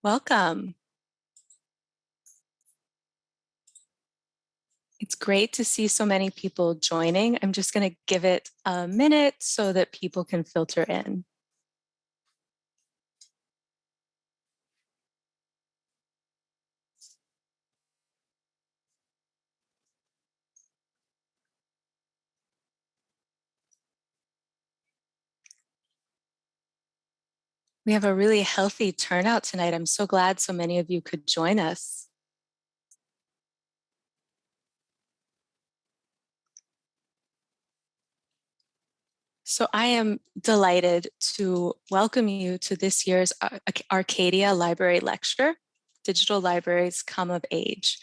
Welcome. It's great to see so many people joining. I'm just going to give it a minute so that people can filter in. We have a really healthy turnout tonight. I'm so glad so many of you could join us. So I am delighted to welcome you to this year's Arcadia Library Lecture, Digital Libraries Come of Age.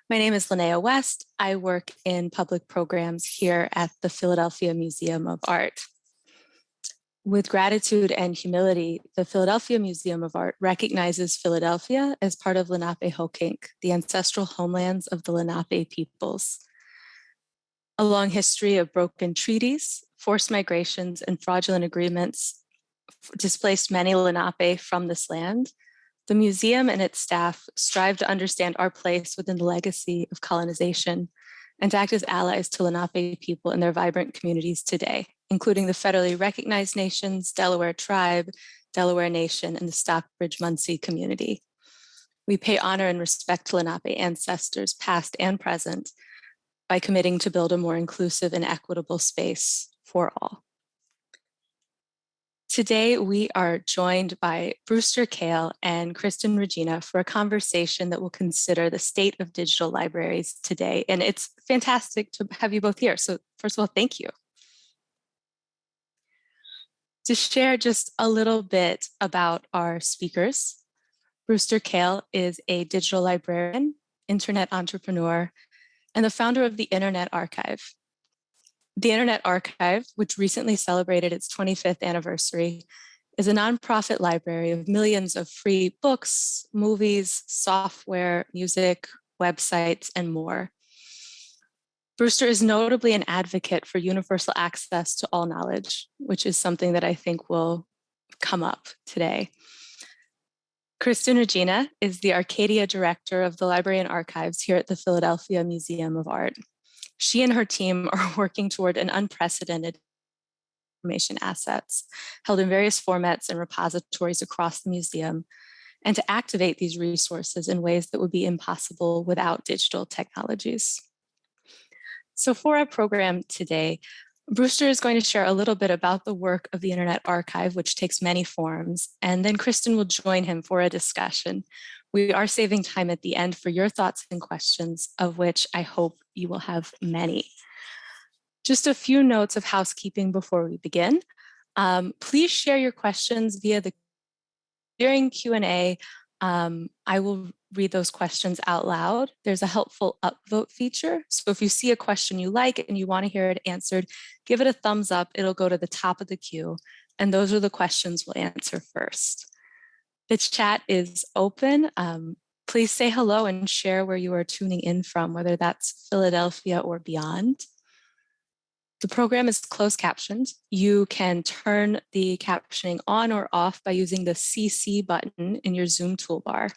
My name is Linnea West. I work in public programs here at the Philadelphia Museum of Art. With gratitude and humility, the Philadelphia Museum of Art recognizes Philadelphia as part of Lenape-Hoquink, the ancestral homelands of the Lenape peoples. A long history of broken treaties, forced migrations, and fraudulent agreements displaced many Lenape from this land. The museum and its staff strive to understand our place within the legacy of colonization and to act as allies to Lenape people in their vibrant communities today, including the federally recognized nations, Delaware Tribe, Delaware Nation, and the Stockbridge-Munsee community. We pay honor and respect to Lenape ancestors, past and present, by committing to build a more inclusive and equitable space for all. Today, we are joined by Brewster Kahle and Kristen Regina for a conversation that will consider the state of digital libraries today. And it's fantastic to have you both here. So first of all, thank you. To share just a little bit about our speakers, Brewster Kahle is a digital librarian, internet entrepreneur, and the founder of the Internet Archive. The Internet Archive, which recently celebrated its 25th anniversary, is a nonprofit library of millions of free books, movies, software, music, websites, and more. Brewster is notably an advocate for universal access to all knowledge, which is something that I think will come up today. Kristen Regina is the Arcadia Director of the Library and Archives here at the Philadelphia Museum of Art. She and her team are working toward an unprecedented information assets held in various formats and repositories across the museum, and to activate these resources in ways that would be impossible without digital technologies. So for our program today, Brewster is going to share a little bit about the work of the Internet Archive, which takes many forms, and then Kristen will join him for a discussion. We are saving time at the end for your thoughts and questions, of which I hope you will have many. Just a few notes of housekeeping before we begin. Please share your questions during Q&A. I will read those questions out loud. There's a helpful upvote feature. So if you see a question you like and you want to hear it answered, give it a thumbs up. It'll go to the top of the queue. And those are the questions we'll answer first. The chat is open. Please say hello and share where you are tuning in from, whether that's Philadelphia or beyond. The program is closed captioned. You can turn the captioning on or off by using the CC button in your Zoom toolbar.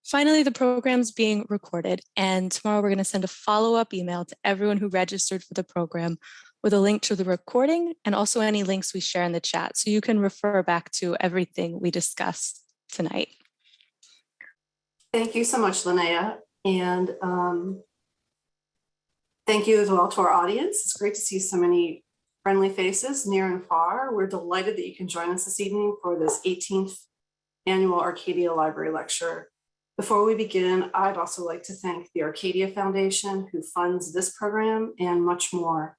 Finally, the program's being recorded, and tomorrow we're going to send a follow-up email to everyone who registered for the program with a link to the recording and also any links we share in the chat, so you can refer back to everything we discussed tonight. Thank you so much, Linnea, and thank you as well to our audience. It's great to see so many friendly faces near and far. We're delighted that you can join us this evening for this 18th annual Arcadia Library Lecture. Before we begin, I'd also like to thank the Arcadia Foundation, who funds this program and much more.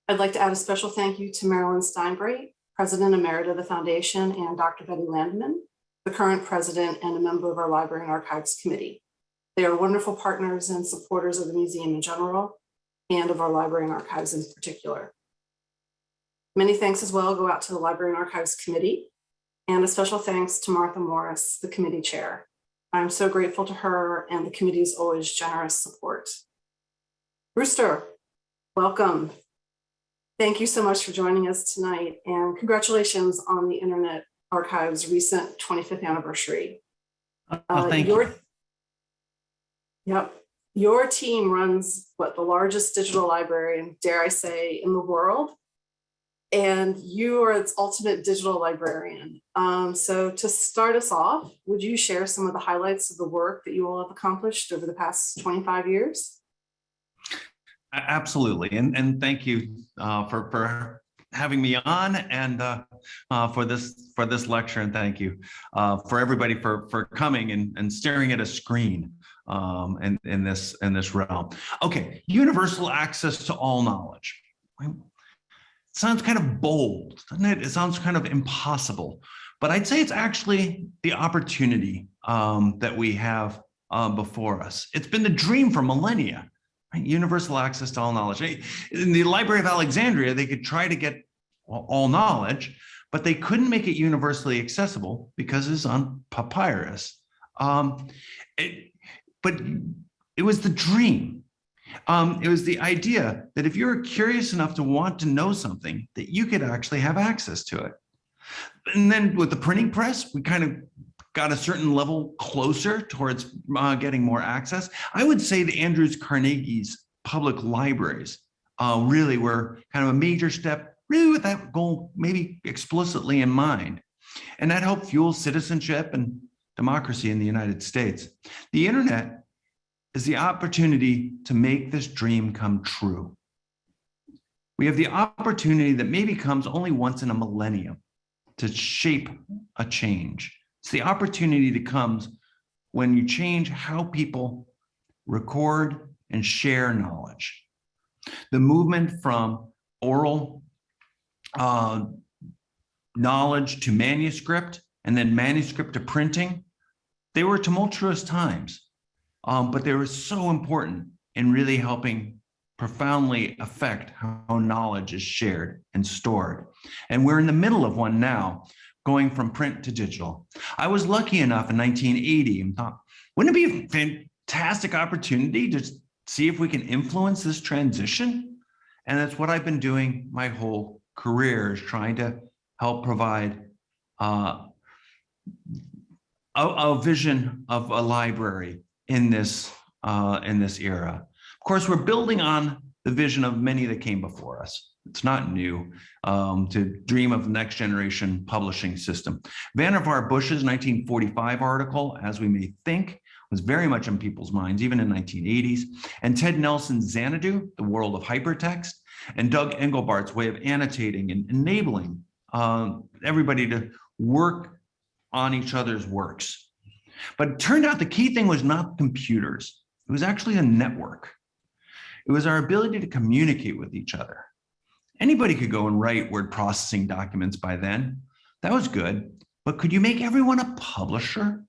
I'd like to add a special thank you to Marilyn Steinbreit, President Emerita of the Foundation, and Dr. Betty Landman, the current president and a member of our Library and Archives Committee. They are wonderful partners and supporters of the museum in general, and of our Library and Archives in particular. Many thanks as well go out to the Library and Archives Committee, and a special thanks to Martha Morris, the committee chair. I'm so grateful to her and the committee's always generous support. Brewster, welcome. Thank you so much for joining us tonight, and congratulations on the Internet Archive's recent 25th anniversary. Oh, thank you. Yep. Your team runs the largest digital library, and dare I say, in the world. And you are its ultimate digital librarian. So to start us off, would you share some of the highlights of the work that you all have accomplished over the past 25 years? Absolutely. And thank you for having me on, and for this lecture. And thank you for everybody for coming and staring at a screen in this realm. Okay, universal access to all knowledge. Sounds kind of bold, doesn't it? It sounds kind of impossible, but I'd say it's actually the opportunity that we have before us. It's been the dream for millennia, right? Universal access to all knowledge. In the Library of Alexandria, they could try to get all knowledge, but they couldn't make it universally accessible because it's on papyrus. But it was the dream. It was the idea that if you're curious enough to want to know something, that you could actually have access to it. And then with the printing press, we kind of got a certain level closer towards getting more access. I would say the Andrews Carnegie's public libraries really were kind of a major step, really with that goal maybe explicitly in mind. And that helped fuel citizenship and democracy in the United States. The internet is the opportunity to make this dream come true. We have the opportunity that maybe comes only once in a millennium to shape a change. It's the opportunity that comes when you change how people record and share knowledge. The movement from oral knowledge to manuscript, and then manuscript to printing, they were tumultuous times. But they were so important in really helping profoundly affect how knowledge is shared and stored. And we're in the middle of one now, going from print to digital. I was lucky enough in 1980 and thought, wouldn't it be a fantastic opportunity to see if we can influence this transition? And that's what I've been doing my whole career, is trying to help provide a vision of a library in this era. Of course, we're building on the vision of many that came before us. It's not new to dream of the next generation publishing system. Vannevar Bush's 1945 article, As We May Think, was very much in people's minds, even in the 1980s. And Ted Nelson's Xanadu, The World of Hypertext, and Doug Engelbart's way of annotating and enabling everybody to work on each other's works. But it turned out the key thing was not computers. It was actually a network. It was our ability to communicate with each other. Anybody could go and write word processing documents by then. That was good. But could you make everyone a publisher?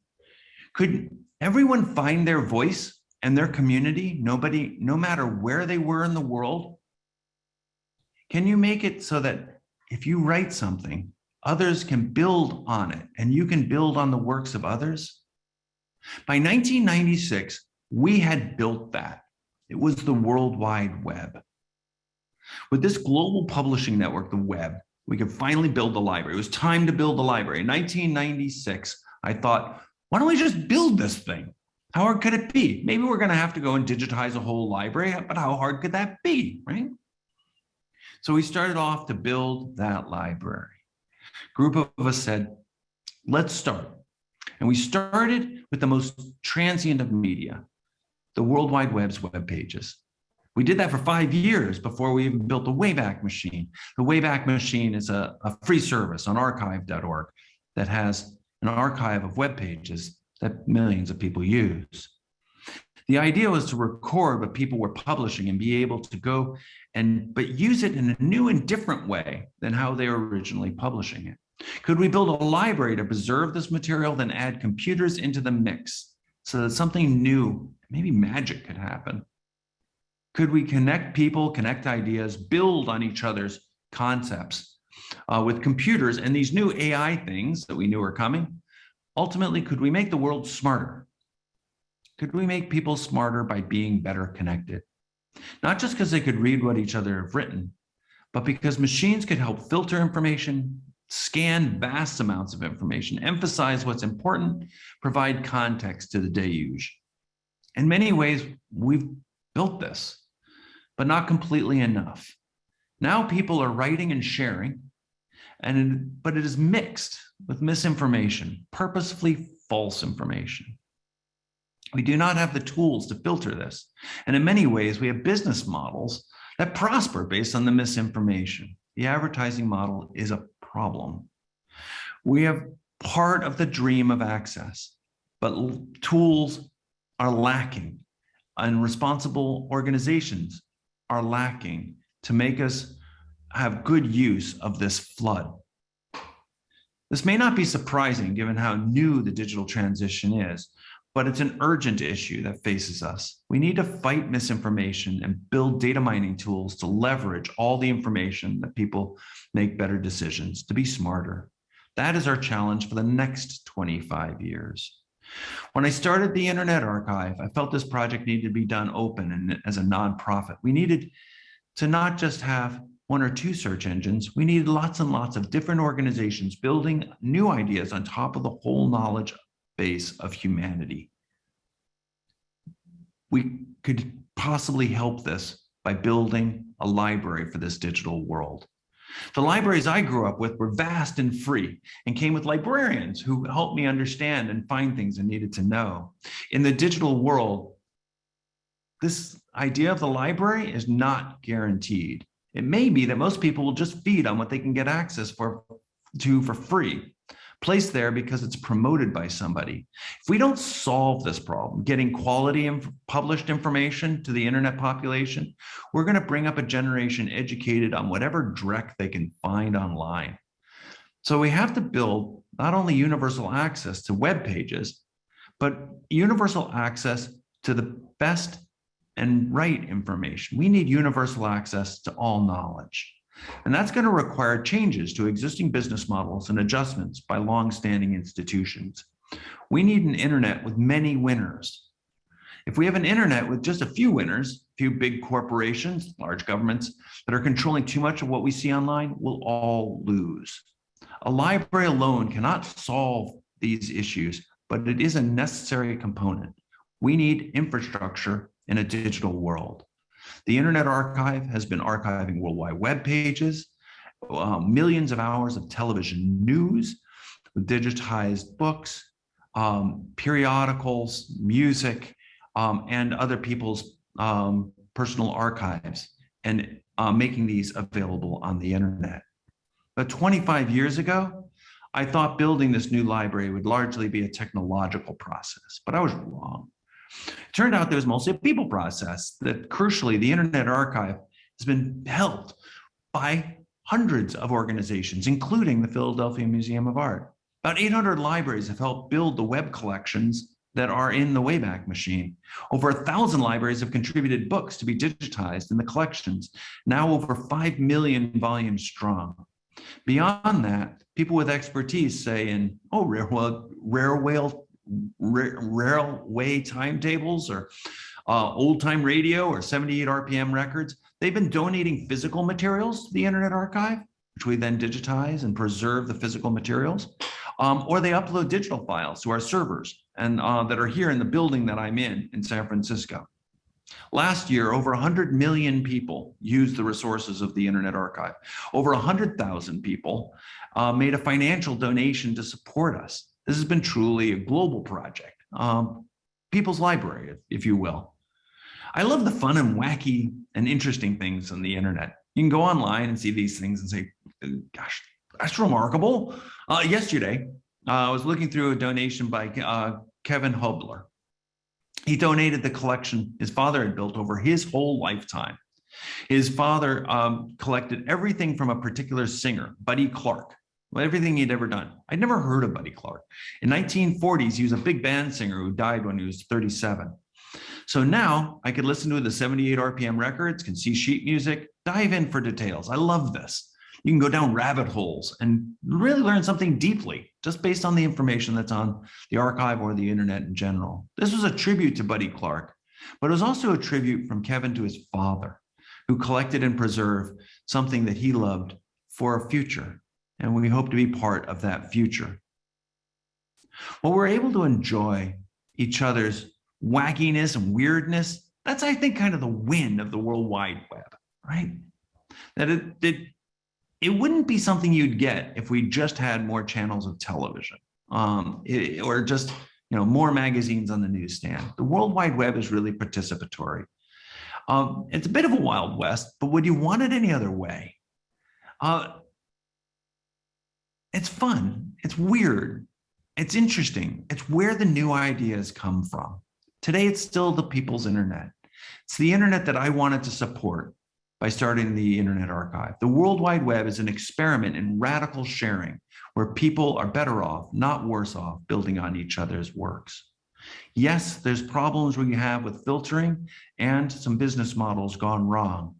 Could everyone find their voice and their community, no matter where they were in the world? Can you make it so that if you write something, others can build on it and you can build on the works of others? By 1996, we had built that. It was the World Wide Web. With this global publishing network, the web, we could finally build the library. It was time to build the library. In 1996, I thought, why don't we just build this thing? How hard could it be? Maybe we're going to have to go and digitize a whole library, but how hard could that be, right? So we started off to build that library. A group of us said, let's start. And we started with the most transient of media, the World Wide Web's web pages. We did that for 5 years before we even built the Wayback Machine. The Wayback Machine is a free service on archive.org that has an archive of web pages that millions of people use. The idea was to record what people were publishing and be able to go but use it in a new and different way than how they were originally publishing it. Could we build a library to preserve this material, then add computers into the mix so that something new, maybe magic, could happen? Could we connect people, connect ideas, build on each other's concepts with computers and these new AI things that we knew were coming? Ultimately, could we make the world smarter? Could we make people smarter by being better connected? Not just because they could read what each other have written, but because machines could help filter information, scan vast amounts of information, emphasize what's important, provide context to the deluge. In many ways, we've built this, but not completely enough. Now people are writing and sharing, but it is mixed with misinformation, purposefully false information. We do not have the tools to filter this. And in many ways, we have business models that prosper based on the misinformation. The advertising model is a problem. We have part of the dream of access, but tools are lacking, and responsible organizations are lacking to make us have good use of this flood. This may not be surprising given how new the digital transition is, but it's an urgent issue that faces us. We need to fight misinformation and build data mining tools to leverage all the information that people make better decisions, to be smarter. That is our challenge for the next 25 years. When I started the Internet Archive, I felt this project needed to be done open and as a nonprofit. We needed to not just have one or two search engines, we needed lots and lots of different organizations building new ideas on top of the whole knowledge base of humanity. We could possibly help this by building a library for this digital world. The libraries I grew up with were vast and free and came with librarians who helped me understand and find things I needed to know. In the digital world, this idea of the library is not guaranteed. It may be that most people will just feed on what they can get access to for free, placed there because it's promoted by somebody. If we don't solve this problem, getting quality and published information to the internet population, we're going to bring up a generation educated on whatever dreck they can find online. So we have to build not only universal access to web pages, but universal access to the best and right information. We need universal access to all knowledge. And that's going to require changes to existing business models and adjustments by long-standing institutions. We need an internet with many winners. If we have an internet with just a few winners, a few big corporations, large governments that are controlling too much of what we see online, we'll all lose. A library alone cannot solve these issues, but it is a necessary component. We need infrastructure in a digital world. The Internet Archive has been archiving World Wide Web pages, millions of hours of television news, digitized books, periodicals, music, and other people's personal archives, and making these available on the internet. But 25 years ago, I thought building this new library would largely be a technological process, but I was wrong. It turned out there was mostly a people process that, crucially, the Internet Archive has been helped by hundreds of organizations, including the Philadelphia Museum of Art. About 800 libraries have helped build the web collections that are in the Wayback Machine. Over 1,000 libraries have contributed books to be digitized in the collections, now over 5 million volumes strong. Beyond that, people with expertise say in railway timetables or old time radio or 78 RPM records, they've been donating physical materials to the Internet Archive, which we then digitize and preserve the physical materials, or they upload digital files to our servers and that are here in the building that I'm in San Francisco. Last year, over 100 million people used the resources of the Internet Archive. Over 100,000 people made a financial donation to support us. This has been truly a global project, people's library, if you will. I love the fun and wacky and interesting things on the internet. You can go online and see these things and say, gosh, that's remarkable. Yesterday, I was looking through a donation by Kevin Hubler. He donated the collection his father had built over his whole lifetime. His father collected everything from a particular singer, Buddy Clark. Everything he'd ever done. I'd never heard of Buddy Clark. In 1940s, he was a big band singer who died when he was 37. So now I could listen to the 78 RPM records, can see sheet music, dive in for details. I love this. You can go down rabbit holes and really learn something deeply just based on the information that's on the archive or the internet in general. This was a tribute to Buddy Clark, but it was also a tribute from Kevin to his father, who collected and preserved something that he loved for a future. and we hope to be part of that future. Well, we're able to enjoy each other's wackiness and weirdness. That's, I think, kind of the win of the World Wide Web, right? That it wouldn't be something you'd get if we just had more channels of television, or just more magazines on the newsstand. The World Wide Web is really participatory. It's a bit of a Wild West, but would you want it any other way? It's fun. It's weird. It's interesting. It's where the new ideas come from. Today, it's still the people's internet. It's the internet that I wanted to support by starting the Internet Archive. The World Wide Web is an experiment in radical sharing where people are better off, not worse off, building on each other's works. Yes, there's problems we have with filtering and some business models gone wrong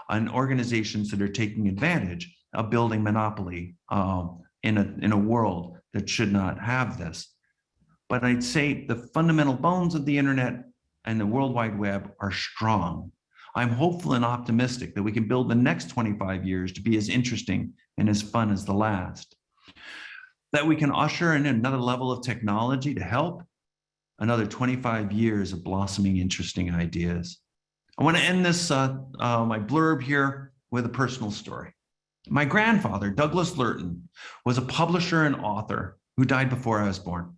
on organizations that are taking advantage of building monopoly in a world that should not have this. But I'd say the fundamental bones of the internet and the World Wide Web are strong. I'm hopeful and optimistic that we can build the next 25 years to be as interesting and as fun as the last. That we can usher in another level of technology to help another 25 years of blossoming, interesting ideas. I want to end this, my blurb here with a personal story. My grandfather, Douglas Lurton, was a publisher and author who died before I was born.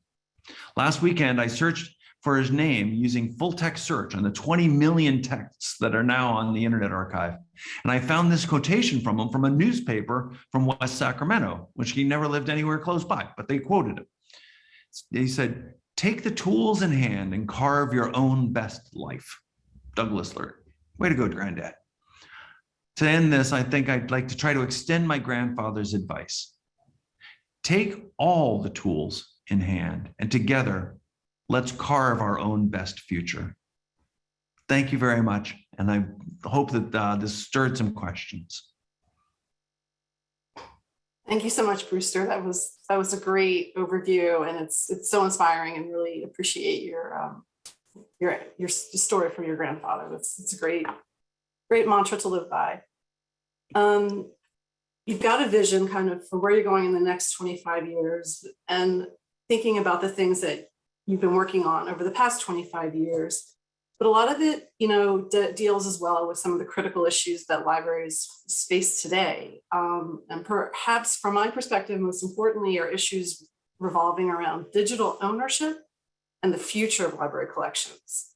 Last weekend, I searched for his name using full text search on the 20 million texts that are now on the Internet Archive. And I found this quotation from him from a newspaper from West Sacramento, which he never lived anywhere close by, but they quoted him. He said, "Take the tools in hand and carve your own best life." Douglas Lurton. Way to go, Granddad. To end this, I think I'd like to try to extend my grandfather's advice. Take all the tools in hand, and together, let's carve our own best future. Thank you very much, and I hope that this stirred some questions. Thank you so much, Brewster. That was a great overview, and it's so inspiring, and really appreciate your story from your grandfather. It's a great mantra to live by. You've got a vision kind of for where you're going in the next 25 years, and thinking about the things that you've been working on over the past 25 years. But a lot of it, deals as well with some of the critical issues that libraries face today. And perhaps from my perspective, most importantly, are issues revolving around digital ownership and the future of library collections.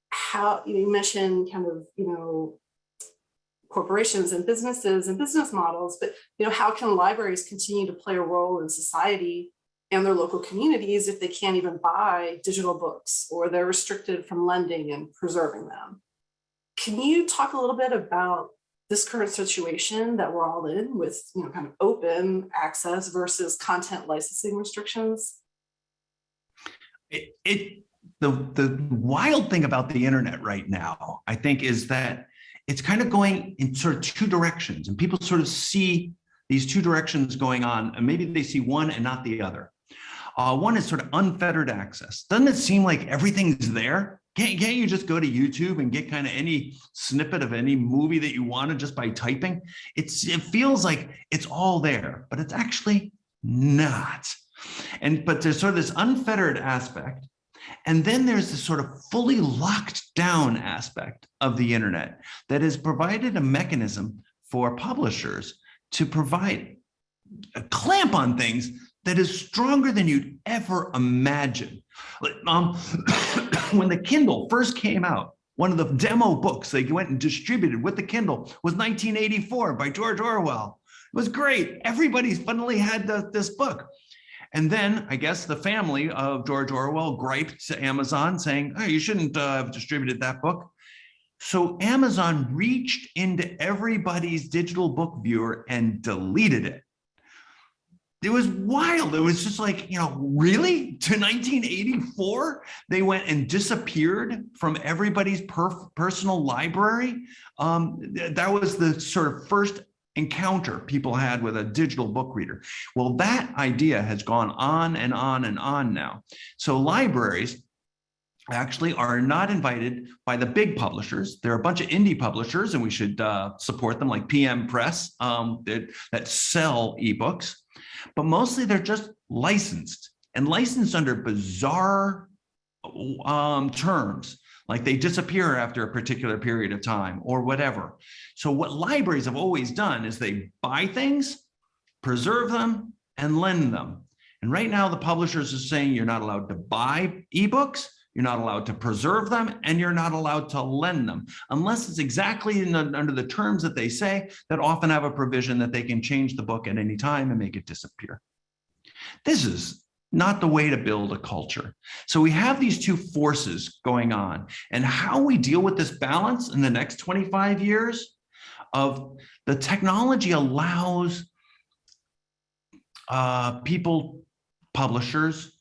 How you mentioned kind of, corporations and businesses and business models, but how can libraries continue to play a role in society and their local communities if they can't even buy digital books, or they're restricted from lending and preserving them? Can you talk a little bit about this current situation that we're all in with kind of open access versus content licensing restrictions? The wild thing about the internet right now, I think, is that it's kind of going in sort of two directions, and people sort of see these two directions going on, and maybe they see one and not the other. One is sort of unfettered access. Doesn't it seem like everything's there? Can't you just go to YouTube and get kind of any snippet of any movie that you want just by typing? It feels like it's all there, but it's actually not. But there's sort of this unfettered aspect. And then there's this sort of fully locked down aspect of the internet that has provided a mechanism for publishers to provide a clamp on things that is stronger than you'd ever imagine. When the Kindle first came out, one of the demo books they went and distributed with the Kindle was 1984 by George Orwell. It was great. Everybody finally had this book. And then I guess the family of George Orwell griped to Amazon saying, "Oh, you shouldn't have distributed that book." So Amazon reached into everybody's digital book viewer and deleted it. It was wild. It was just like, really? To 1984? They went and disappeared from everybody's personal library? That was the sort of first encounter people had with a digital book reader. Well, that idea has gone on and on and on now. So libraries actually are not invited by the big publishers. There are a bunch of indie publishers, and we should support them, like PM Press, that sell ebooks, but mostly they're just licensed, and licensed under bizarre terms, like they disappear after a particular period of time or whatever. So what libraries have always done is they buy things, preserve them, and lend them. And right now the publishers are saying you're not allowed to buy ebooks, you're not allowed to preserve them, and you're not allowed to lend them, unless it's exactly under the terms that they say, that often have a provision that they can change the book at any time and make it disappear. This is not the way to build a culture. So we have these two forces going on, and how we deal with this balance in the next 25 years of the technology allows people, publishers,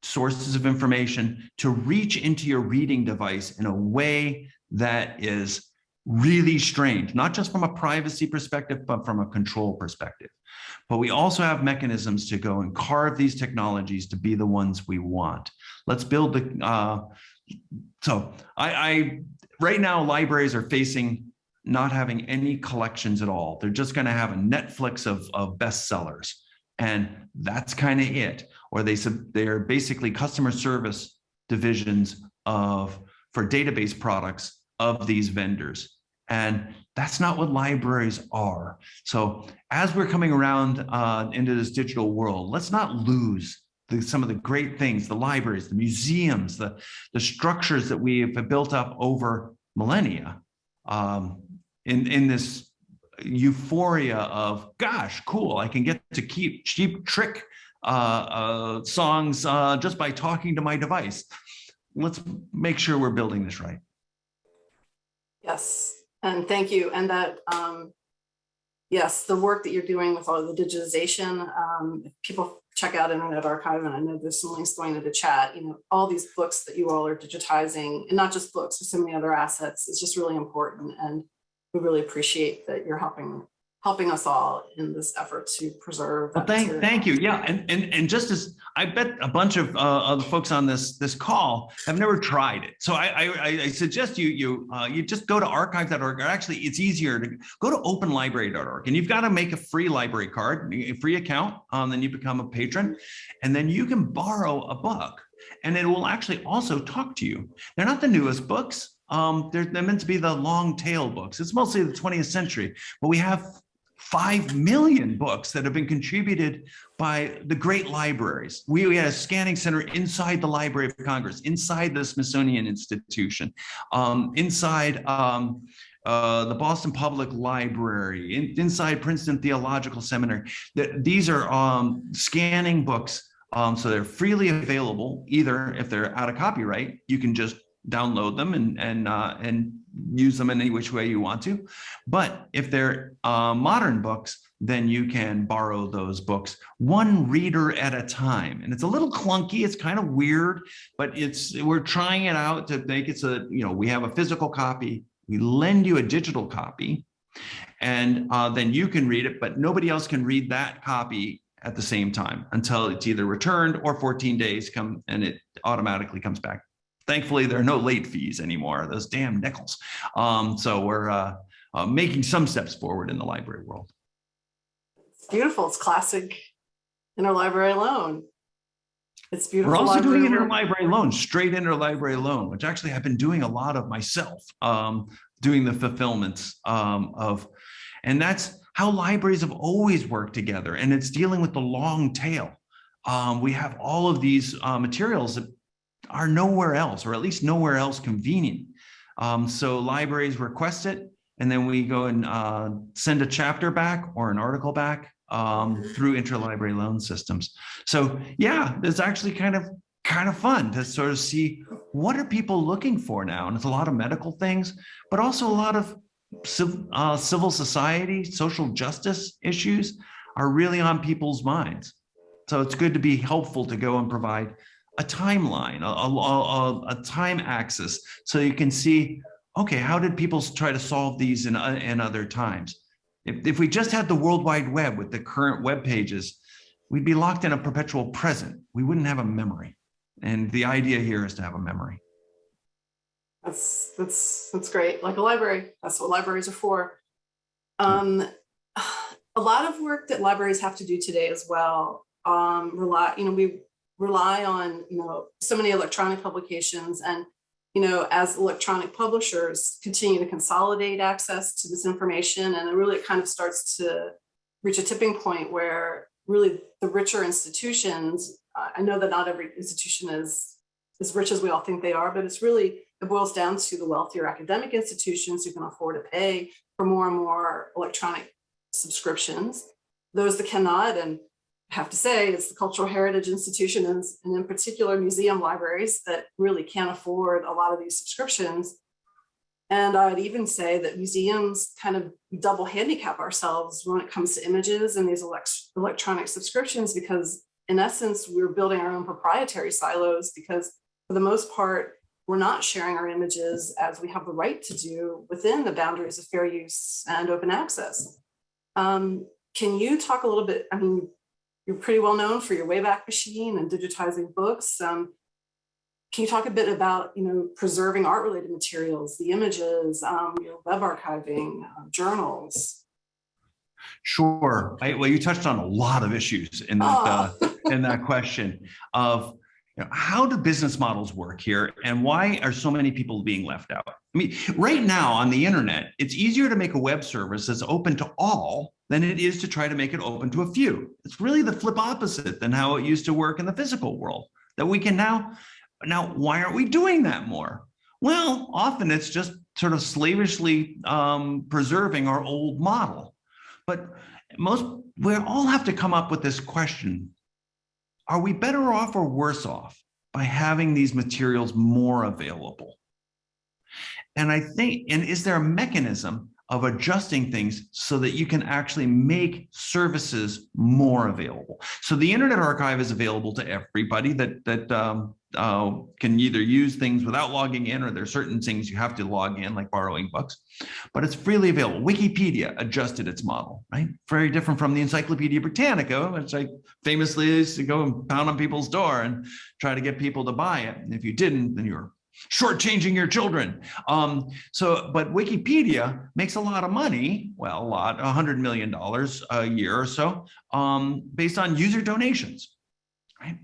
sources of information to reach into your reading device in a way that is really strange, not just from a privacy perspective, but from a control perspective. But we also have mechanisms to go and carve these technologies to be the ones we want. Let's build the, right now libraries are facing not having any collections at all. They're just gonna have a Netflix of bestsellers, and that's kind of it. Or they're basically customer service divisions for database products of these vendors. And that's not what libraries are. So as we're coming around into this digital world, let's not lose some of the great things, the libraries, the museums, the structures that we have built up over millennia in this euphoria of, gosh, cool, I can get to keep cheap trick songs just by talking to my device. Let's make sure we're building this right. Yes, and thank you. And that, yes, the work that you're doing with all of the digitization, if people check out Internet Archive, and I know there's some links going into the chat, you know, all these books that you all are digitizing, and not just books, but so many other assets, is just really important. And we really appreciate that you're helping us all in this effort to preserve. Well, thank you. Yeah, and just as I bet a bunch of the folks on this call have never tried it, so I suggest you just go to archive.org, or actually it's easier to go to openlibrary.org, and you've got to make a free library card, a free account, then you become a patron, and then you can borrow a book, and it will actually also talk to you. They're not the newest books. They're meant to be the long tail books. It's mostly the 20th century, but we have 5 million books that have been contributed by the great libraries. We had a scanning center inside the Library of Congress, inside the Smithsonian Institution, inside the Boston Public Library, inside Princeton Theological Seminary. These are scanning books, so they're freely available. Either if they're out of copyright, you can just download them and use them in any which way you want to. But if they're modern books, then you can borrow those books one reader at a time. And it's a little clunky, it's kind of weird, but we're trying it out to make it so that, you know, we have a physical copy, we lend you a digital copy, and then you can read it, but nobody else can read that copy at the same time until it's either returned or 14 days come and it automatically comes back. Thankfully, there are no late fees anymore, those damn nickels. So we're making some steps forward in the library world. It's beautiful. It's classic interlibrary loan. It's beautiful. We're also doing interlibrary loan, straight interlibrary loan, which actually I've been doing a lot of myself, doing the fulfillments of, and that's how libraries have always worked together. And it's dealing with the long tail. We have all of these materials that are nowhere else, or at least nowhere else convenient. So libraries request it, and then we go and send a chapter back or an article back through interlibrary loan systems. So yeah, it's actually kind of fun to sort of see what are people looking for now. And it's a lot of medical things, but also a lot of civil society, social justice issues are really on people's minds. So it's good to be helpful to go and provide a timeline, a time axis, so you can see, okay, how did people try to solve these in other times? If we just had the World Wide Web with the current web pages, we'd be locked in a perpetual present. We wouldn't have a memory. And the idea here is to have a memory. That's great. Like a library, that's what libraries are for. A lot of work that libraries have to do today as well. We rely on, so many electronic publications, and, as electronic publishers continue to consolidate access to this information, and really it kind of starts to reach a tipping point where really the richer institutions, I know that not every institution is as rich as we all think they are, but it boils down to the wealthier academic institutions who can afford to pay for more and more electronic subscriptions. Those that cannot, and I have to say, it's the cultural heritage institutions, and in particular museum libraries, that really can't afford a lot of these subscriptions. And I'd even say that museums kind of double handicap ourselves when it comes to images and these electronic subscriptions, because in essence, we're building our own proprietary silos, because for the most part, we're not sharing our images as we have the right to do within the boundaries of fair use and open access. Can you talk a little bit, you're pretty well known for your Wayback Machine and digitizing books. Can you talk a bit about, preserving art-related materials, the images, web archiving, journals? Sure. Well, you touched on a lot of issues in that question of how do business models work here, and why are so many people being left out? Right now on the internet, it's easier to make a web service that's open to all than it is to try to make it open to a few. It's really the flip opposite than how it used to work in the physical world, that we can now, why aren't we doing that more? Well, often it's just sort of slavishly preserving our old model. But we all have to come up with this question: are we better off or worse off by having these materials more available? And is there a mechanism of adjusting things so that you can actually make services more available? So the Internet Archive is available to everybody that can either use things without logging in, or there's certain things you have to log in, like borrowing books, but it's freely available. Wikipedia adjusted its model, right? Very different from the Encyclopedia Britannica, which I famously used to go and pound on people's door and try to get people to buy it. And if you didn't, then you were shortchanging your children. But Wikipedia makes a lot of money, $100 million a year or so, based on user donations, right?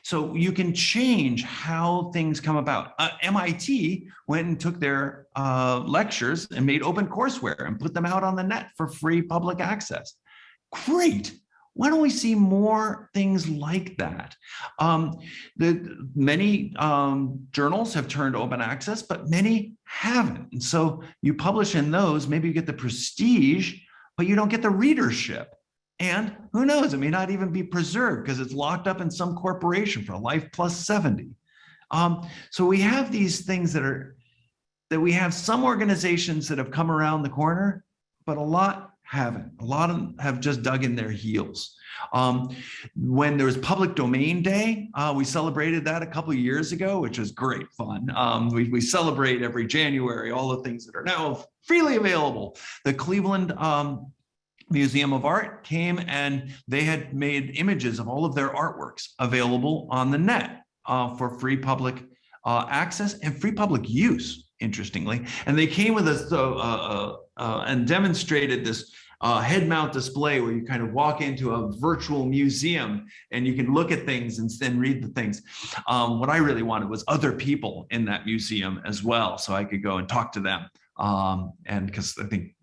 So you can change how things come about. MIT went and took their lectures and made open-courseware and put them out on the net for free public access. Great. Why don't we see more things like that? Many journals have turned open access, but many haven't. And so you publish in those, maybe you get the prestige, but you don't get the readership. And who knows, it may not even be preserved because it's locked up in some corporation for life plus 70. So we have these things that we have some organizations that have come around the corner, but a lot haven't. A lot of them have just dug in their heels. When there was Public Domain Day, we celebrated that a couple of years ago, which was great fun. We celebrate every January all the things that are now freely available. The Cleveland Museum of Art came and they had made images of all of their artworks available on the net for free public access and free public use, interestingly. And they came with us and demonstrated this head mount display where you kind of walk into a virtual museum and you can look at things and then read the things. What I really wanted was other people in that museum as well, so I could go and talk to them. And because I think,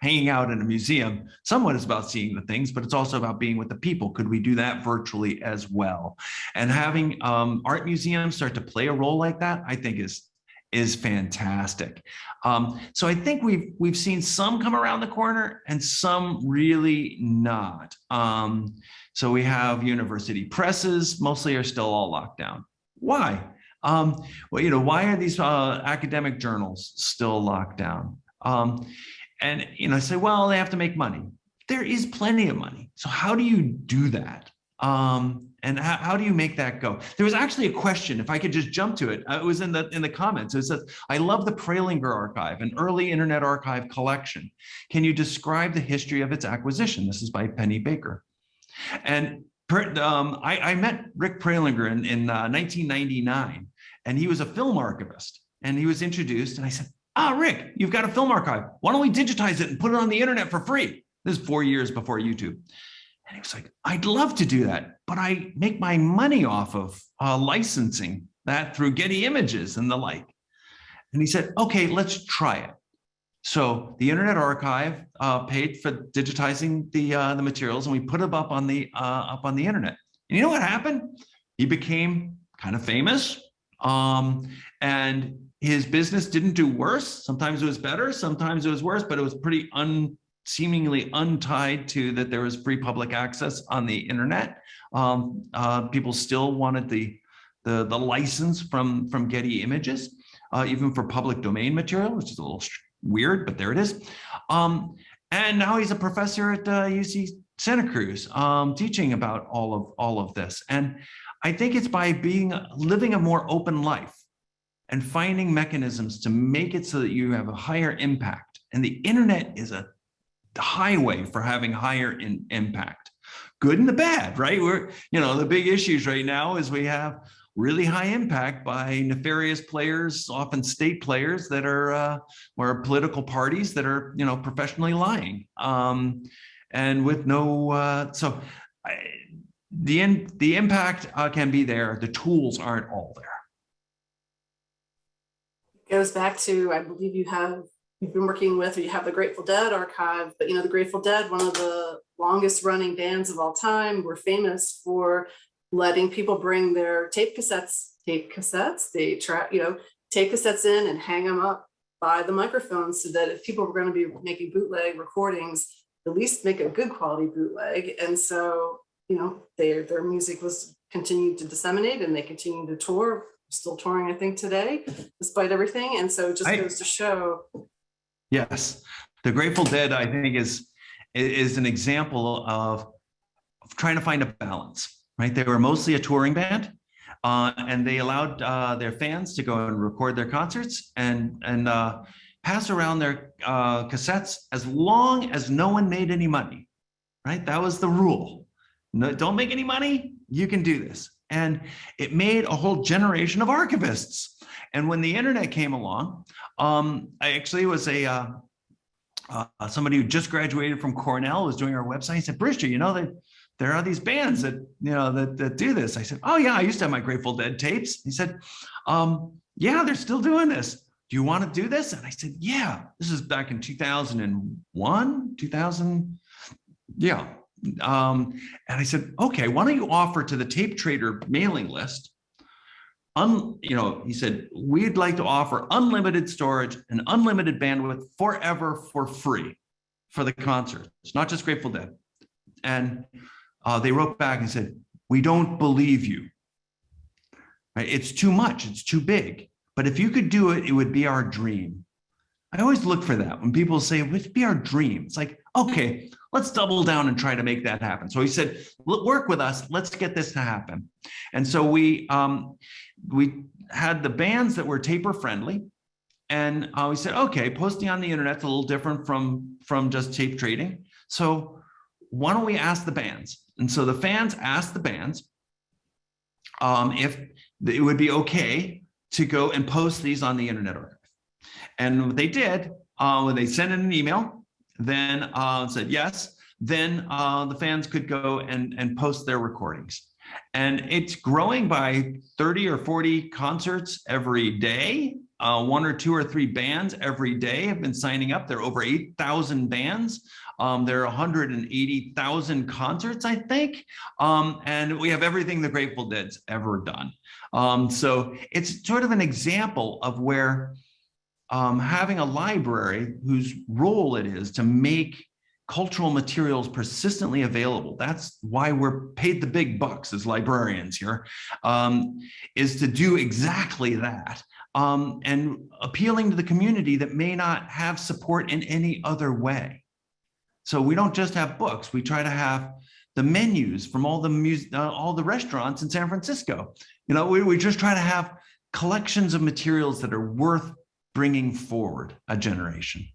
hanging out in a museum somewhat is about seeing the things, but it's also about being with the people. Could we do that virtually as well? And having art museums start to play a role like that, I think is fantastic. So I think we've seen some come around the corner and some really not. So we have university presses, mostly are still all locked down. Why? Why are these academic journals still locked down? And I say, well, they have to make money. There is plenty of money. So how do you do that? And how do you make that go? There was actually a question, if I could just jump to it. It was in the comments. It says, I love the Pralinger Archive, an early Internet Archive collection. Can you describe the history of its acquisition? This is by Penny Baker. And I met Rick Pralinger in 1999, and he was a film archivist, and he was introduced, and I said, Rick, you've got a film archive. Why don't we digitize it and put it on the internet for free? This is 4 years before YouTube. And he was like, I'd love to do that, but I make my money off of licensing that through Getty Images and the like. And he said, okay, let's try it. So the Internet Archive paid for digitizing the materials, and we put them up on the internet. And you know what happened? He became kind of famous, and his business didn't do worse. Sometimes it was better, sometimes it was worse, but it was pretty seemingly untied to that there was free public access on the internet. People still wanted the license from Getty Images, even for public domain material, which is a little weird, but there it is. And now he's a professor at UC Santa Cruz, teaching about all of this. And I think it's by living a more open life and finding mechanisms to make it so that you have a higher impact. And the internet is a highway for having higher impact, good and the bad, right? The big issues right now is we have really high impact by nefarious players, often state players that are, or political parties that are, professionally lying. And with no, the impact can be there. The tools aren't all there. It goes back to, I believe you've been working with, or you have the Grateful Dead archive, but the Grateful Dead, one of the longest running bands of all time, were famous for letting people bring their tape cassettes, tape cassettes in and hang them up by the microphone, so that if people were going to be making bootleg recordings, at least make a good quality bootleg. And so, their music was continued to disseminate, and they continued to tour, still touring, I think, today, despite everything. And so it just goes to show. Yes, the Grateful Dead, I think, is an example of trying to find a balance, right? They were mostly a touring band, and they allowed their fans to go and record their concerts and pass around their cassettes as long as no one made any money, right? That was the rule. No, don't make any money, you can do this. And it made a whole generation of archivists. And when the internet came along, I actually was somebody who just graduated from Cornell, was doing our website. He said, Brewster, there are these bands that that do this. I said, oh yeah, I used to have my Grateful Dead tapes. He said, yeah, they're still doing this. Do you want to do this? And I said, yeah. This is back in 2001, 2000, yeah. And I said, okay, why don't you offer to the Tape Trader mailing list? He said, we'd like to offer unlimited storage and unlimited bandwidth forever for free for the concert. It's not just Grateful Dead. And they wrote back and said, we don't believe you. Right? It's too much. It's too big. But if you could do it, it would be our dream. I always look for that when people say, it would be our dream. It's like, okay, let's double down and try to make that happen. So he said, work with us. Let's get this to happen. And so we had the bands that were taper friendly. And we said, okay, posting on the internet's a little different from just tape trading. So why don't we ask the bands? And so the fans asked the bands if it would be okay to go and post these on the Internet Archive. And what they did, when they sent in an email, then said yes, then the fans could go and post their recordings. And it's growing by 30 or 40 concerts every day. 1 or 2 or 3 bands every day have been signing up. There are over 8,000 bands. There are 180,000 concerts, I think. And we have everything the Grateful Dead's ever done. So it's sort of an example of where having a library whose role it is to make cultural materials persistently available, that's why we're paid the big bucks as librarians here, is to do exactly that. And appealing to the community that may not have support in any other way. So we don't just have books, we try to have the menus from all the restaurants in San Francisco. We just try to have collections of materials that are worth bringing forward a generation.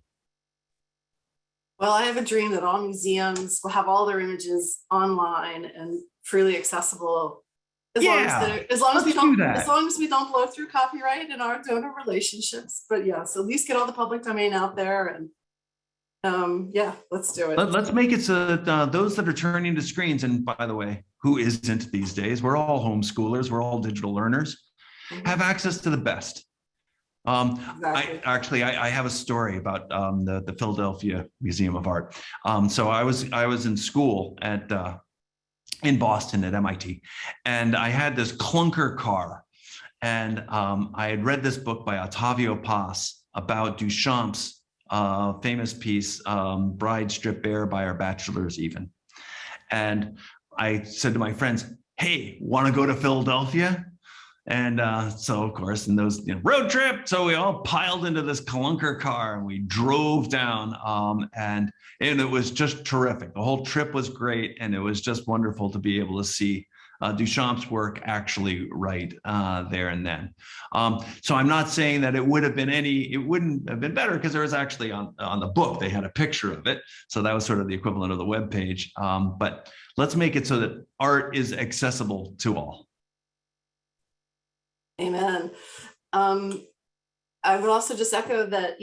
Well, I have a dream that all museums will have all their images online and freely accessible. As long as Yeah, we let's do don't, as that. long as we don't blow through copyright in our donor relationships. But yeah, so at least get all the public domain out there, and yeah, let's do it. Let's make it so that those that are turning to screens, and by the way, who isn't these days? We're all homeschoolers, we're all digital learners, have access to the best. Exactly. I have a story about the Philadelphia Museum of Art. So I was in school at in Boston at MIT, and I had this clunker car, and I had read this book by Octavio Paz about Duchamp's famous piece, Bride Stripped Bare by Our Bachelors Even. And I said to my friends, hey, want to go to Philadelphia? And so, of course, in those road trip, so we all piled into this clunker car and we drove down, and it was just terrific. The whole trip was great, and it was just wonderful to be able to see Duchamp's work actually right there and then. So I'm not saying that it wouldn't have been better, because there was actually on the book, they had a picture of it. So that was sort of the equivalent of the web page. But let's make it so that art is accessible to all. Amen. I would also just echo that,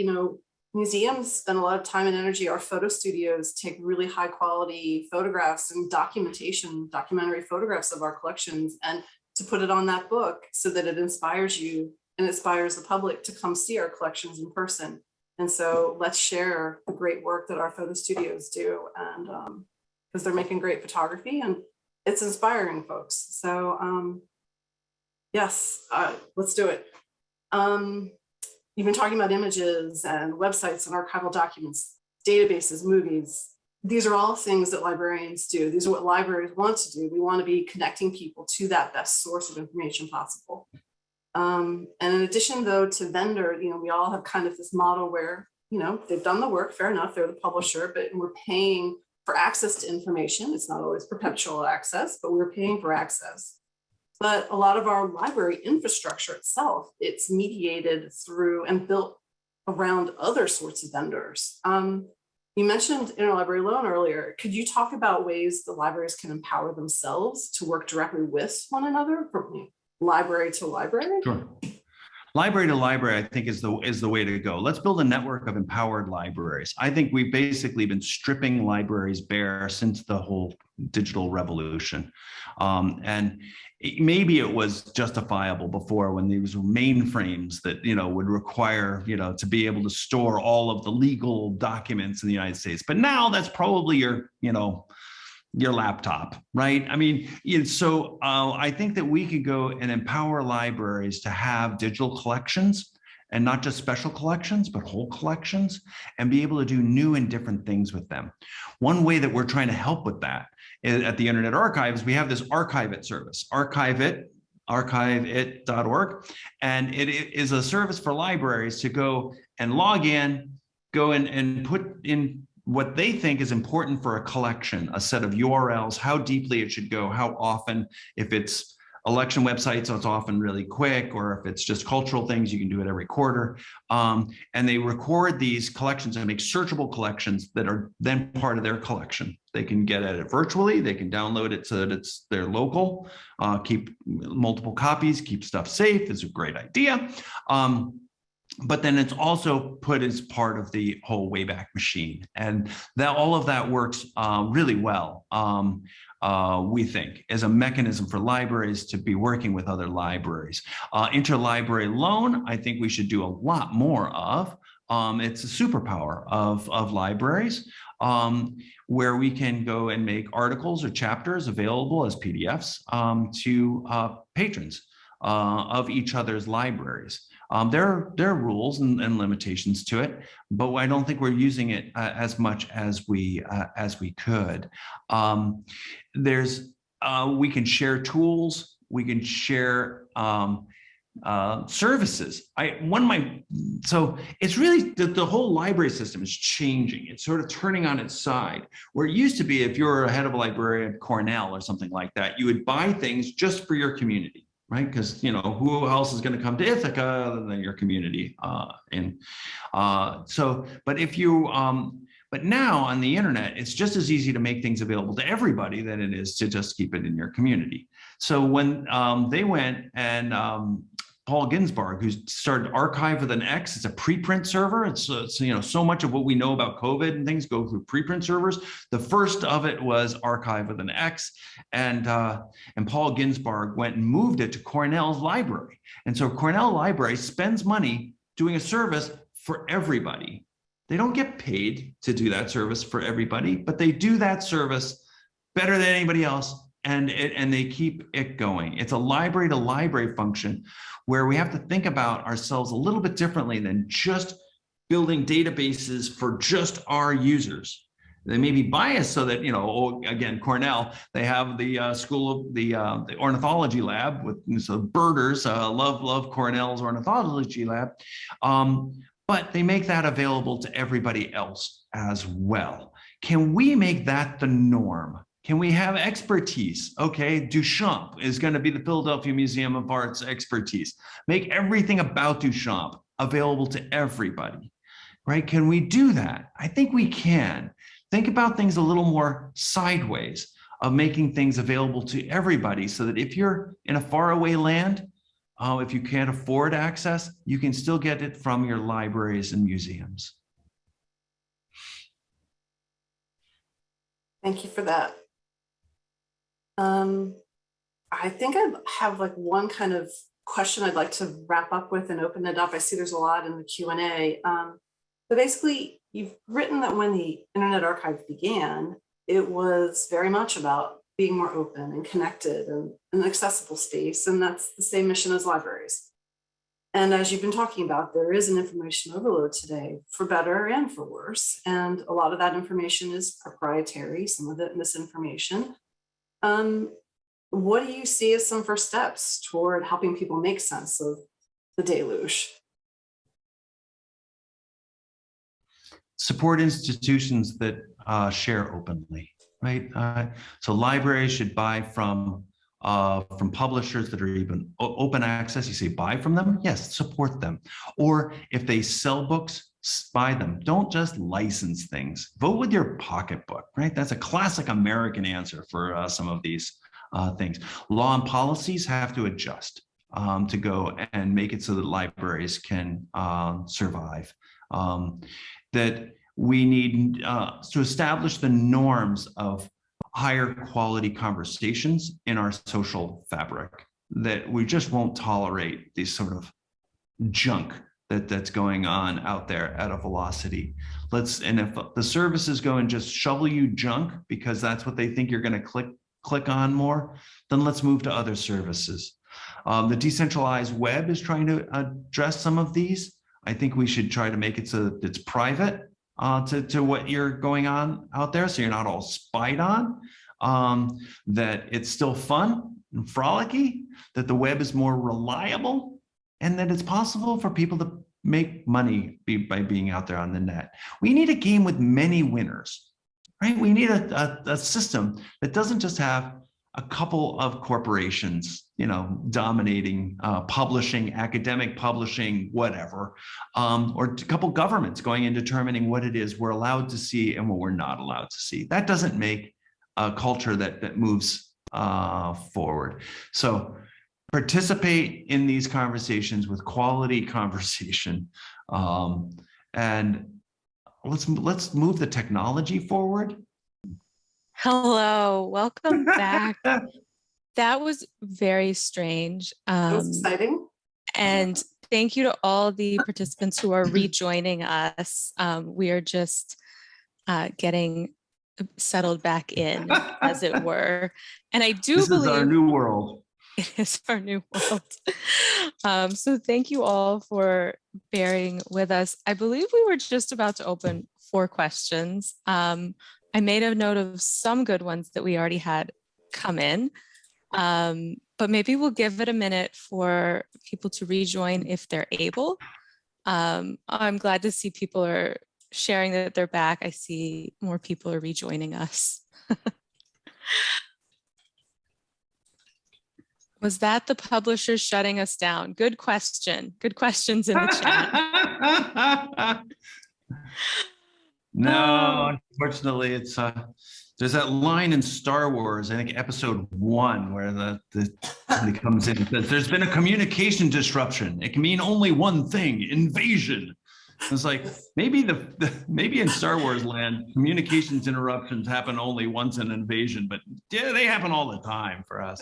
museums spend a lot of time and energy. Our photo studios take really high quality photographs and documentary photographs of our collections, and to put it on that book so that it inspires you and inspires the public to come see our collections in person. And so let's share the great work that our photo studios do, and because they're making great photography and it's inspiring folks. So yes, let's do it. You've been talking about images and websites and archival documents, databases, movies. These are all things that librarians do. These are what libraries want to do. We want to be connecting people to that best source of information possible. And in addition, though, to vendor, we all have kind of this model where, they've done the work, fair enough, they're the publisher, but we're paying for access to information. It's not always perpetual access, but we're paying for access. But a lot of our library infrastructure itself, it's mediated through and built around other sorts of vendors. You mentioned Interlibrary Loan earlier. Could you talk about ways the libraries can empower themselves to work directly with one another, from library to library? Sure. Library to library, I think, is the way to go. Let's build a network of empowered libraries. I think we've basically been stripping libraries bare since the whole digital revolution. And maybe it was justifiable before, when these were mainframes that would require to be able to store all of the legal documents in the United States. But now that's probably your laptop, right? I mean, so I think that we could go and empower libraries to have digital collections, and not just special collections, but whole collections, and be able to do new and different things with them. One way that we're trying to help with that at the Internet Archive is we have this Archive It service, archiveit.org. And it is a service for libraries to go and log in, go in and put in what they think is important for a collection, a set of URLs, how deeply it should go, how often. If it's election websites, so it's often really quick, or if it's just cultural things, you can do it every quarter. And they record these collections and make searchable collections that are then part of their collection. They can get at it virtually, they can download it so that it's their local, keep multiple copies, keep stuff safe. It's a great idea. But then it's also put as part of the whole Wayback Machine. And that all of that works really well, we think, as a mechanism for libraries to be working with other libraries. Interlibrary Loan, I think we should do a lot more of. It's a superpower of libraries, where we can go and make articles or chapters available as PDFs to patrons of each other's libraries. There are rules and limitations to it, but I don't think we're using it as much as we could. We can share tools, we can share services. So it's really the whole library system is changing. It's sort of turning on its side, where it used to be, if you're a head of a library at Cornell or something like that, you would buy things just for your community, right? Because who else is going to come to Ithaca other than your community? But But now on the internet, it's just as easy to make things available to everybody than it is to just keep it in your community. So when they went and Paul Ginsberg, who started Archive with an X, it's a preprint server. It's so much of what we know about COVID and things go through preprint servers. The first of it was Archive with an X, and Paul Ginsberg went and moved it to Cornell's library. And so Cornell Library spends money doing a service for everybody. They don't get paid to do that service for everybody, but they do that service better than anybody else, and they keep it going. It's a library to library function where we have to think about ourselves a little bit differently than just building databases for just our users. They may be biased so that, again, Cornell, they have the school of the ornithology lab with birders, love Cornell's ornithology lab. But they make that available to everybody else as well. Can we make that the norm? Can we have expertise? Okay, Duchamp is going to be the Philadelphia Museum of Art's expertise. Make everything about Duchamp available to everybody, right? Can we do that? I think we can. Think about things a little more sideways of making things available to everybody so that if you're in a faraway land, if you can't afford access, you can still get it from your libraries and museums. Thank you for that. I think I have like one kind of question I'd like to wrap up with and open it up. I see there's a lot in the Q&A. But basically, you've written that when the Internet Archive began, it was very much about being more open and connected and an accessible space. And that's the same mission as libraries. And as you've been talking about, there is an information overload today, for better and for worse. And a lot of that information is proprietary, some of it misinformation. What do you see as some first steps toward helping people make sense of the deluge? Support institutions that share openly, right? So libraries should buy from publishers that are even open access. You say buy from them? Yes, support them. Or if they sell books, buy them. Don't just license things. Vote with your pocketbook, right? That's a classic American answer for some of these things. Law and policies have to adjust to go and make it so that libraries can survive. That we need to establish the norms of higher quality conversations in our social fabric, that we just won't tolerate these sort of junk that's going on out there at a velocity. And if the services go and just shovel you junk because that's what they think you're going to click on more, then let's move to other services. The decentralized web is trying to address some of these. I think we should try to make it so that it's private to what you're going on out there, so you're not all spied on, that it's still fun and frolicky, that the web is more reliable, and that it's possible for people to make money by being out there on the net. We need a game with many winners, right? We need a system that doesn't just have a couple of corporations, dominating publishing, academic publishing, whatever, or a couple governments going and determining what it is we're allowed to see and what we're not allowed to see. That doesn't make a culture that moves forward. So participate in these conversations with quality conversation, and let's move the technology forward. Hello, welcome back. That was very strange. That was exciting. And thank you to all the participants who are rejoining us. We are just getting settled back in, as it were. And I do believe this is our new world. It is our new world. So thank you all for bearing with us. I believe we were just about to open for questions. I made a note of some good ones that we already had come in, but maybe we'll give it a minute for people to rejoin if they're able. I'm glad to see people are sharing that they're back. I see more people are rejoining us. Was that the publisher shutting us down? Good question. Good questions in the chat. No, unfortunately, it's there's that line in Star Wars, I think Episode 1, where somebody comes in and says, "There's been a communication disruption. It can mean only one thing: invasion." It's like maybe maybe in Star Wars land, communications interruptions happen only once in invasion, but yeah, they happen all the time for us.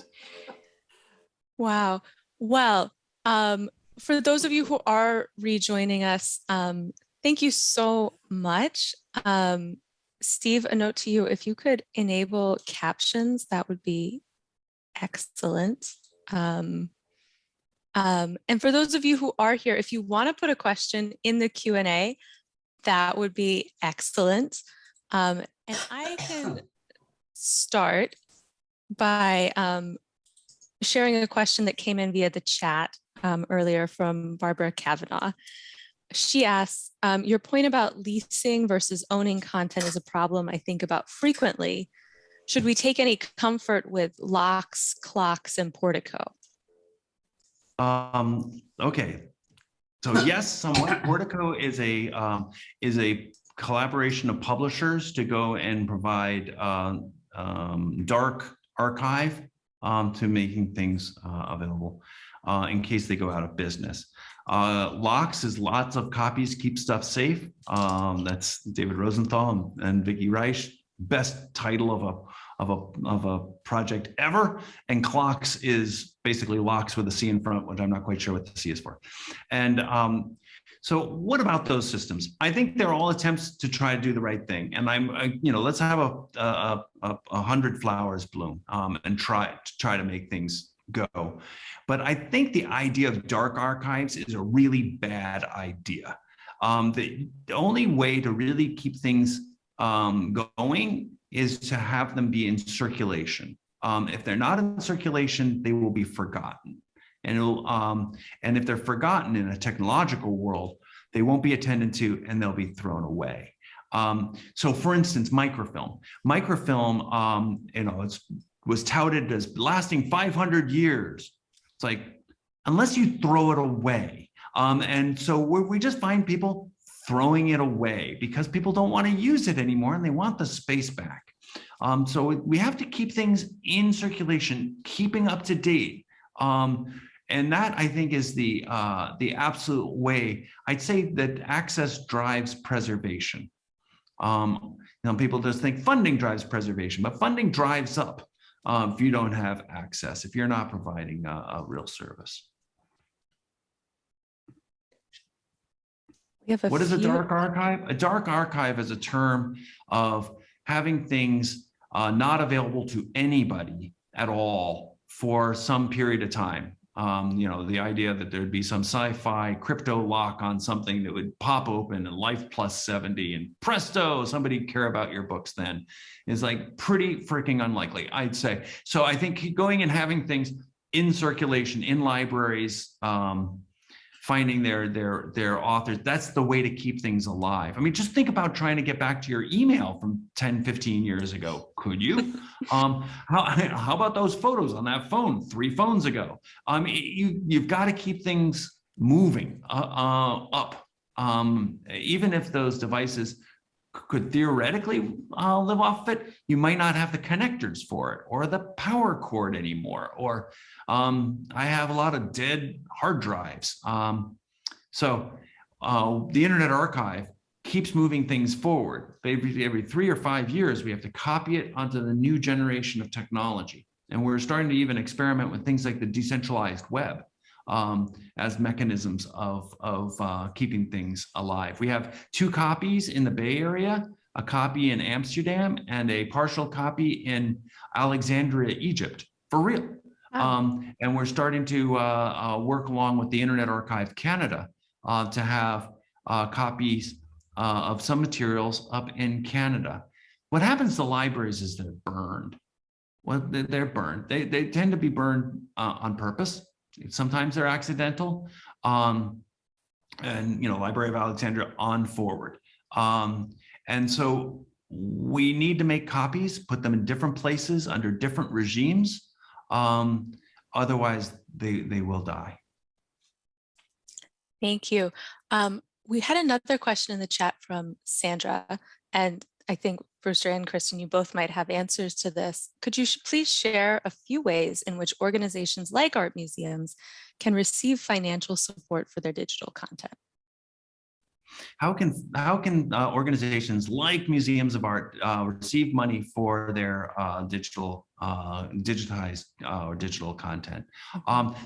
Wow. Well, for those of you who are rejoining us, thank you so much. Steve, a note to you, if you could enable captions, that would be excellent. And for those of you who are here, if you want to put a question in the Q&A, that would be excellent. And I can start by sharing a question that came in via the chat earlier from Barbara Kavanaugh. She asks, your point about leasing versus owning content is a problem I think about frequently. Should we take any comfort with locks, clocks, and Portico? Okay. So yes, somewhat. Portico is a collaboration of publishers to go and provide dark archive to making things available in case they go out of business. Locks is lots of copies, keep stuff safe. That's David Rosenthal and Vicki Reich. Best title of a project ever. And clocks is basically locks with a C in front, which I'm not quite sure what the C is for. And so what about those systems? I think they're all attempts to try to do the right thing. And let's have a 100 flowers bloom and try to make things go. But I think the idea of dark archives is a really bad idea. The only way to really keep things going is to have them be in circulation. If they're not in circulation, they will be forgotten. And if they're forgotten in a technological world, they won't be attended to and they'll be thrown away. So for instance, microfilm. Microfilm, it was touted as lasting 500 years. It's like, unless you throw it away. And so we just find people throwing it away because people don't want to use it anymore and they want the space back. So we have to keep things in circulation, keeping up to date. And that, I think, is the absolute way. I'd say that access drives preservation. People just think funding drives preservation, but funding drives up if you don't have access, if you're not providing a real service. What is a dark archive? A dark archive is a term of having things not available to anybody at all for some period of time. The idea that there'd be some sci-fi crypto lock on something that would pop open and life plus 70 and presto, somebody'd care about your books then is like pretty freaking unlikely, I'd say. So I think going and having things in circulation in libraries, finding their authors, that's the way to keep things alive. I mean, just think about trying to get back to your email from 10, 15 years ago. Could you? How about those photos on that phone 3 phones ago? You've got to keep things moving up. Even if those devices could theoretically live off it, you might not have the connectors for it or the power cord anymore. Or I have a lot of dead hard drives. So the Internet Archive keeps moving things forward. Every 3 or 5 years, we have to copy it onto the new generation of technology. And we're starting to even experiment with things like the Decentralized Web as mechanisms of keeping things alive. We have 2 copies in the Bay Area, a copy in Amsterdam and a partial copy in Alexandria, Egypt, for real. Wow. And we're starting to work along with the Internet Archive Canada to have copies of some materials up in Canada. What happens to libraries is they're burned. Well, they're burned. They tend to be burned on purpose. Sometimes they're accidental. And, Library of Alexandria on forward. And so we need to make copies, put them in different places under different regimes. Otherwise, they will die. Thank you. We had another question in the chat from Sandra. And I think Brewster and Kristen, you both might have answers to this. Could you please share a few ways in which organizations like art museums can receive financial support for their digital content? How can organizations like museums of art receive money for their digitized or digital content?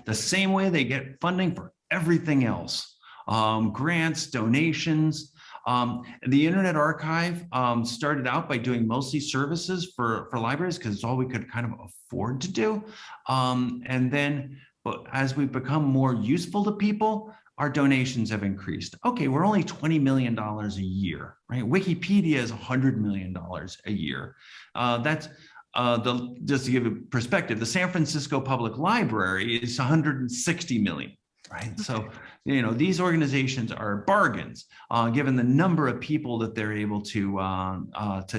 The same way they get funding for everything else, grants, donations. The Internet Archive started out by doing mostly services for libraries because it's all we could kind of afford to do. And then, but as we've become more useful to people, our donations have increased. Okay, we're only $20 million a year, right? Wikipedia is $100 million a year. That's just to give a perspective, the San Francisco Public Library is 160 million, right? So, you know, these organizations are bargains given the number of people that they're able to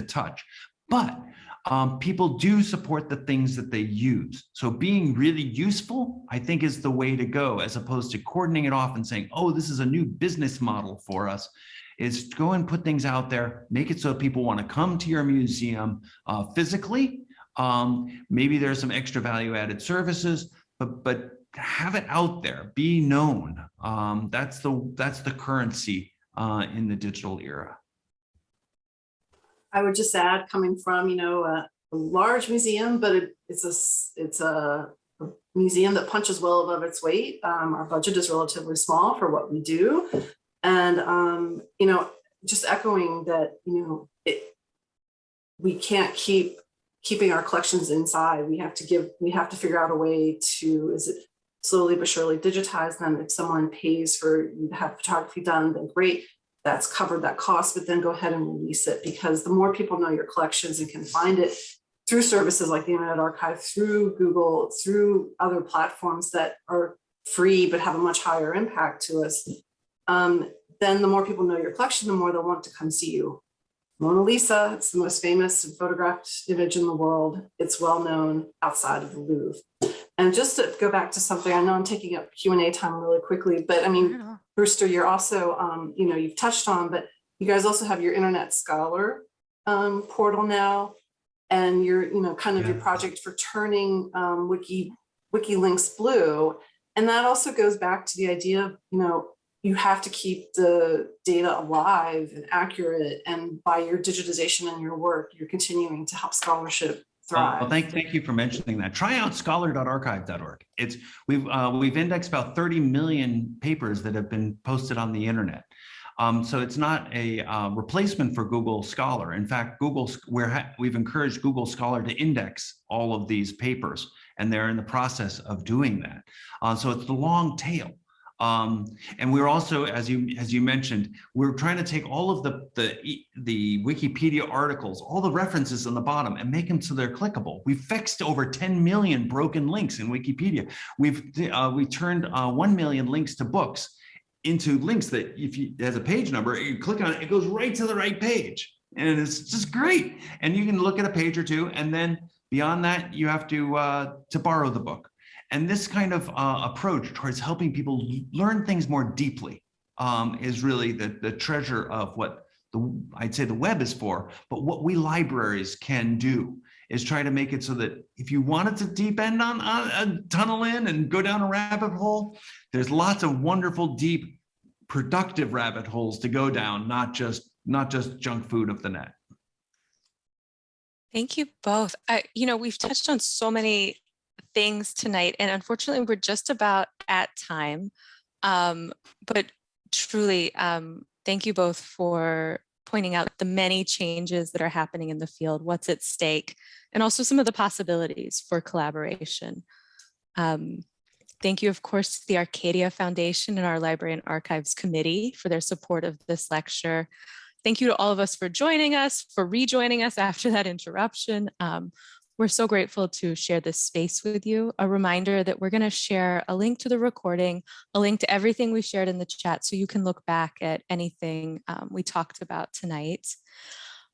touch. But people do support the things that they use. So being really useful, I think, is the way to go, as opposed to cordoning it off and saying, oh, this is a new business model for us. Is go and put things out there, make it so people want to come to your museum physically. Maybe there's some extra value added services, but have it out there, be known. That's the currency in the digital era. I would just add, coming from, you know, a large museum, but it's a museum that punches well above its weight. Our budget is relatively small for what we do. And, you know, just echoing that, you know, we can't keeping our collections inside. We have to figure out a way to, is it slowly but surely digitize them? If someone pays for you to have photography done, then great. That's covered that cost, but then go ahead and release it, because the more people know your collections and can find it through services like the Internet Archive, through Google, through other platforms that are free but have a much higher impact to us, then the more people know your collection, the more they'll want to come see you. Mona Lisa, it's the most famous and photographed image in the world. It's well known outside of the Louvre. And just to go back to something, I know I'm taking up Q&A time really quickly, but I mean, Brewster, you're also, you know, you've touched on, but you guys also have your Internet Scholar portal now, and your, you know, kind of your project for turning WikiLinks blue. And that also goes back to the idea of, you know, you have to keep the data alive and accurate. And by your digitization and your work, you're continuing to help scholarship thrive. Well, thank you for mentioning that. Try out scholar.archive.org. We've indexed about 30 million papers that have been posted on the internet. So it's not a replacement for Google Scholar. In fact, we've encouraged Google Scholar to index all of these papers, and they're in the process of doing that. So it's the long tail. And we're also, as you mentioned, we're trying to take all of the Wikipedia articles, all the references on the bottom, and make them so they're clickable. We've fixed over 10 million broken links in Wikipedia. We turned 1 million links to books into links that, if you has a page number, you click on it, it goes right to the right page, and it's just great. And you can look at a page or two, and then beyond that, you have to borrow the book. And this kind of approach towards helping people learn things more deeply is really the treasure of what I'd say the web is for. But what we libraries can do is try to make it so that if you wanted to deep end on a tunnel in and go down a rabbit hole, there's lots of wonderful, deep, productive rabbit holes to go down, not just junk food of the net. Thank you both. You know, we've touched on so many things tonight, and unfortunately we're just about at time, but truly thank you both for pointing out the many changes that are happening in the field, what's at stake, and also some of the possibilities for collaboration. Thank you, of course, to the Arcadia Foundation and our Library and Archives Committee for their support of this lecture. Thank you to all of us for joining us, for rejoining us after that interruption. We're so grateful to share this space with you. A reminder that we're going to share a link to the recording, a link to everything we shared in the chat, so you can look back at anything we talked about tonight.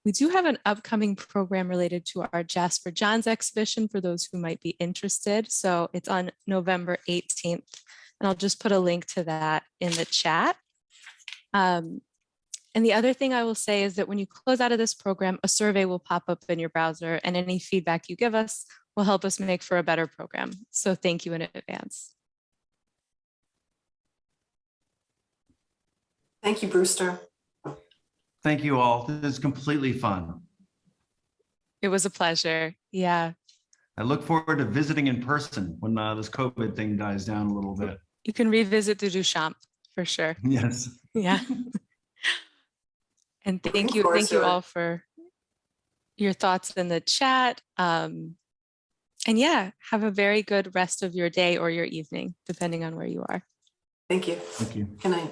We do have an upcoming program related to our Jasper Johns exhibition for those who might be interested. So it's on November 18th, and I'll just put a link to that in the chat. And the other thing I will say is that when you close out of this program, a survey will pop up in your browser, and any feedback you give us will help us make for a better program. So thank you in advance. Thank you, Brewster. Thank you all. This is completely fun. It was a pleasure. Yeah. I look forward to visiting in person when this COVID thing dies down a little bit. You can revisit the Duchamp for sure. Yes. Yeah. And thank you all for your thoughts in the chat. And yeah, have a very good rest of your day or your evening, depending on where you are. Thank you. Thank you. Good night.